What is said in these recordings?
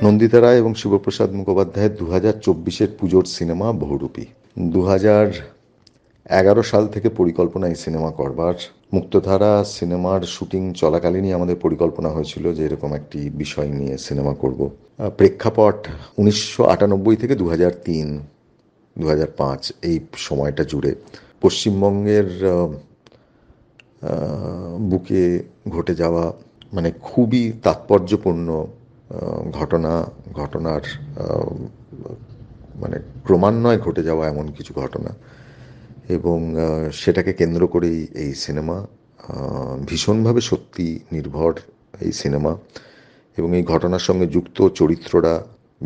নন্দিতা রায় এবং শিবপ্রসাদ মুখোপাধ্যায়ের 2024-এর পুজোর সিনেমা বহুরূপী। 2011 সাল থেকে পরিকল্পনা এই সিনেমা করবার। মুক্তধারা সিনেমার শুটিং চলাকালীনই আমাদের পরিকল্পনা হয়েছিল যে এরকম একটি বিষয় নিয়ে সিনেমা করব। প্রেক্ষাপট 1998 থেকে 2003, 2005 এই সময়টা জুড়ে পশ্চিমবঙ্গের বুকে ঘটে যাওয়া মানে খুবই তাৎপর্যপূর্ণ ঘটনার মানে ক্রমান্বয়ে ঘটে যাওয়া এমন কিছু ঘটনা, এবং সেটাকে কেন্দ্র করেই এই সিনেমা। ভীষণভাবে সত্যি নির্ভর এই সিনেমা, এবং এই ঘটনার সঙ্গে যুক্ত চরিত্ররা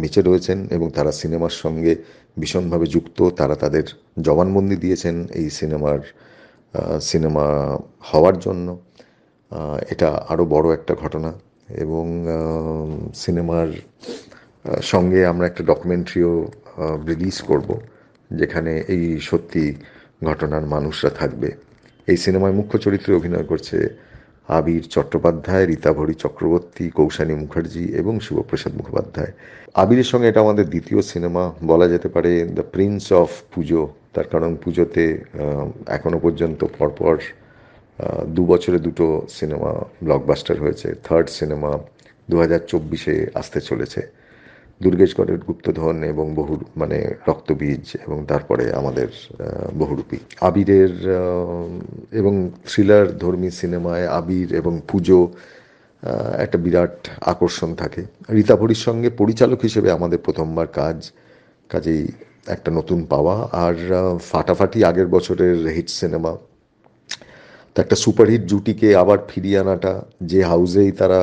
বেঁচে রয়েছেন এবং তারা সিনেমার সঙ্গে ভীষণভাবে যুক্ত। তারা তাদের জবানবন্দি দিয়েছেন এই সিনেমা হওয়ার জন্য। এটা আরও বড় একটা ঘটনা, এবং সিনেমার সঙ্গে আমরা একটা ডকুমেন্টারিও রিলিজ করব, যেখানে এই সত্যি ঘটনার মানুষরা থাকবে। এই সিনেমায় মুখ্য চরিত্রে অভিনয় করছে আবির চট্টোপাধ্যায়, রীতাভরি চক্রবর্তী, কৌশানী মুখার্জি এবং শিবপ্রসাদ মুখোপাধ্যায়। আবিরের সঙ্গে এটা আমাদের দ্বিতীয় সিনেমা, বলা যেতে পারে দ্য প্রিন্স অফ পুজো। তার কারণ পুজোতে এখনো পর্যন্ত পরপর 2 বছরে 2টো সিনেমা ব্লকবাস্টার হয়েছে। থার্ড সিনেমা 2024-এ আসতে চলেছে। দুর্গেশগড়ের গুপ্তধন এবং রক্তবীজ, এবং তারপরে আমাদের বহুরূপী। আবিরের এবং থ্রিলার ধর্মী সিনেমায় আবির এবং পুজো একটা বিরাট আকর্ষণ থাকে। রীতাভরির সঙ্গে পরিচালক হিসেবে আমাদের প্রথমবার কাজেই একটা নতুন পাওয়া। আর ফাটাফাটি আগের বছরের হিট সিনেমা, তো একটা সুপারহিট জুটিকে আবার ফিরিয়ে আনাটা, যে হাউসেই তারা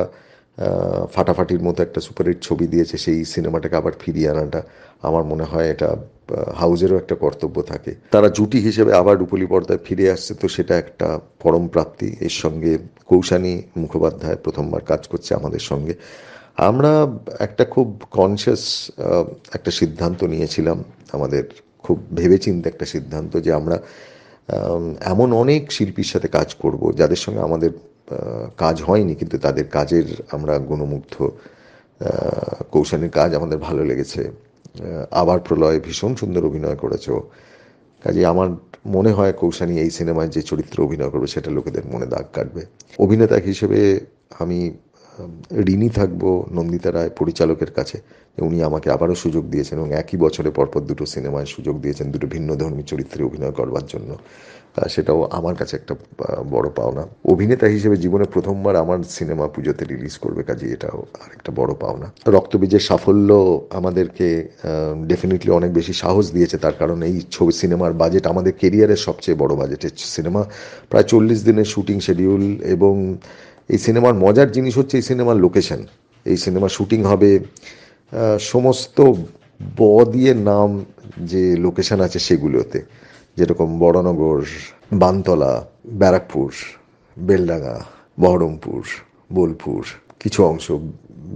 ফাটাফাটির মতো একটা সুপারহিট ছবি দিয়েছে, সেই সিনেমাটাকে আবার ফিরিয়ে আনাটা, আমার মনে হয় এটা হাউজেরও একটা কর্তব্য থাকে। তারা জুটি হিসেবে আবার রূপলী পর্দায় ফিরে আসছে, তো সেটা একটা পরম প্রাপ্তি। এর সঙ্গে কৌশানী মুখোপাধ্যায় প্রথমবার কাজ করছে আমাদের সঙ্গে। আমরা একটা খুব কনসিয়াস একটা সিদ্ধান্ত নিয়েছিলাম, আমাদের খুব ভেবেচিন্তে একটা সিদ্ধান্ত, যে আমরা এমন অনেক শিল্পীর সাথে কাজ করব যাদের সঙ্গে আমাদের কাজ হয়নি, কিন্তু তাদের কাজের আমরা গুণমুগ্ধ। কৌশানীর কাজ আমাদের ভালো লেগেছে। আবার প্রলয় ভীষণ সুন্দর অভিনয় করেছে। কাজে আমার মনে হয় কৌশানী এই সিনেমায় যে চরিত্রে অভিনয় করবে সেটা লোকেদের মনে দাগ কাটবে। অভিনেতা হিসেবে আমি ঋণী থাকবো নন্দিতা রায় পরিচালকের কাছে, উনি আমাকে আবারও সুযোগ দিয়েছেন এবং একই বছরে পরপর 2টো সিনেমায় সুযোগ দিয়েছেন 2টো ভিন্ন ধর্মী চরিত্রে অভিনয় করবার জন্য। সেটাও আমার কাছে একটা বড় পাওনা। অভিনেতা হিসেবে জীবনে প্রথমবার আমার সিনেমা পুজোতে রিলিজ করবে, কাজে এটাও আরেকটা বড় পাওনা। রক্তবীজের সাফল্য আমাদেরকে ডেফিনেটলি অনেক বেশি সাহস দিয়েছে, তার কারণ এই সিনেমার বাজেট আমাদের কেরিয়ারের সবচেয়ে বড় বাজেটের সিনেমা। প্রায় 40 দিনের শুটিং শিডিউল, এবং এই সিনেমার মজার জিনিস হচ্ছে এই সিনেমার লোকেশন। এই সিনেমা শুটিং হবে সমস্ত দিয়ে নাম যে লোকেশন আছে সেগুলোতে, যেরকম বড়নগর, বানতলা, ব্যারাকপুর, বেলডাঙ্গা, বহরমপুর, বোলপুর, কিছু অংশ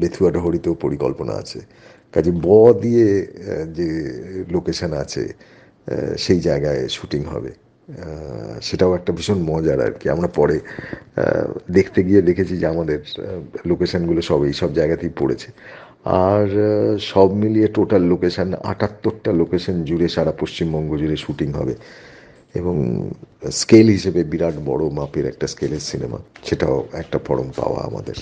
বেথুয়াডহরিতেও পরিকল্পনা আছে। কাজে দিয়ে যে লোকেশন আছে সেই জায়গায় শুটিং হবে। সেটাও একটা ভীষণ মজার আর কি। আমরা পরে দেখতে গিয়ে দেখেছি যে আমাদের লোকেশনগুলো সব এই সব জায়গাতেই পড়েছে। আর সব মিলিয়ে টোটাল লোকেশন 78টা লোকেশন জুড়ে সারা পশ্চিমবঙ্গ জুড়ে শুটিং হবে, এবং স্কেল হিসেবে বিরাট বড় মাপের একটা স্কেলের সিনেমা। সেটাও একটা পরম পাওয়া আমাদের।